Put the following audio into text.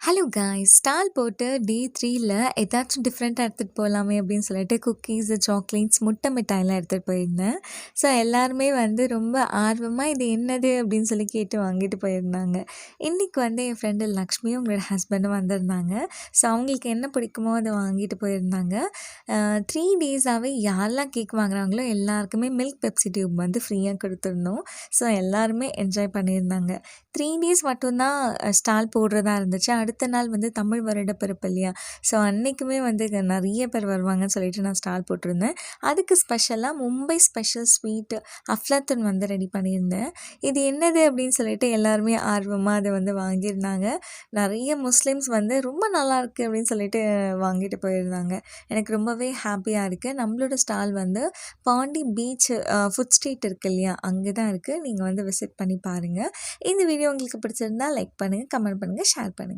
Hello guys! Stall போட்டு டே 3ல ஏதாச்சும் டிஃப்ரெண்ட்டா எடுத்துட்டு போலாமே அப்படின்னு சொல்லிட்டு குக்கீஸு, சாக்லேட்ஸ், முட்டை மிட்டாய்லாம் எடுத்துட்டு போயிருந்தேன். ஸோ எல்லாருமே வந்து ரொம்ப ஆர்வமா இது என்னது அப்படின்னு சொல்லி கேட்டு வாங்கிட்டு போயிருந்தாங்க. இன்னைக்கு வந்து என் ஃப்ரெண்டு லக்ஷ்மியும், அவங்களோட ஹஸ்பண்டும் வந்திருந்தாங்க. ஸோ அவங்களுக்கு என்ன பிடிக்குமோ அத வாங்கிட்டு போயிருந்தாங்க. 3 டேஸாவே யாரெல்லாம் கேக் வாங்குறாங்களோ எல்லாருக்குமே மில்க் பெப்சி டியூப் வந்து ஃப்ரீயா குடுத்துருந்தோம். ஸோ எல்லாருமே என்ஜாய் பண்ணியிருந்தாங்க. 3 டேஸ் மட்டும் தான் ஸ்டால் போடுறதா இருந்துச்சு. அடுத்த நாள் வந்து தமிழ் வருடப்பிறப்பு இல்லையா? ஸோ அன்னைக்குமே வந்து நெறைய பேர் வருவாங்கன்னு சொல்லிட்டு நான் ஸ்டால் போட்டிருந்தேன். அதுக்கு ஸ்பெஷலா மும்பை ஸ்பெஷல் ஸ்வீட் அஃப்லாத்தூன் வந்து ரெடி பண்ணியிருந்தேன். இது என்னது அப்படின்னு சொல்லிட்டு எல்லாருமே ஆர்வமா அத வந்து வாங்கியிருந்தாங்க. நெறைய முஸ்லிம்ஸ் வந்து ரொம்ப நல்லாயிருக்கு அப்படின்னு சொல்லிட்டு வாங்கிட்டு போயிருந்தாங்க. எனக்கு ரொம்பவே ஹாப்பியா இருக்கு. நம்மளோட ஸ்டால் வந்து பாண்டி பீச் ஃபுட் ஸ்ட்ரீட் இருக்கு இல்லையா? அங்க தான் இருக்கு. நீங்க வந்து விசிட் பண்ணி பாருங்க. இந்த வீடியோ உங்களுக்கு பிடிச்சிருந்தா லைக் பண்ணுங்க, கமெண்ட் பண்ணுங்க, ஷேர் பண்ணுங்க.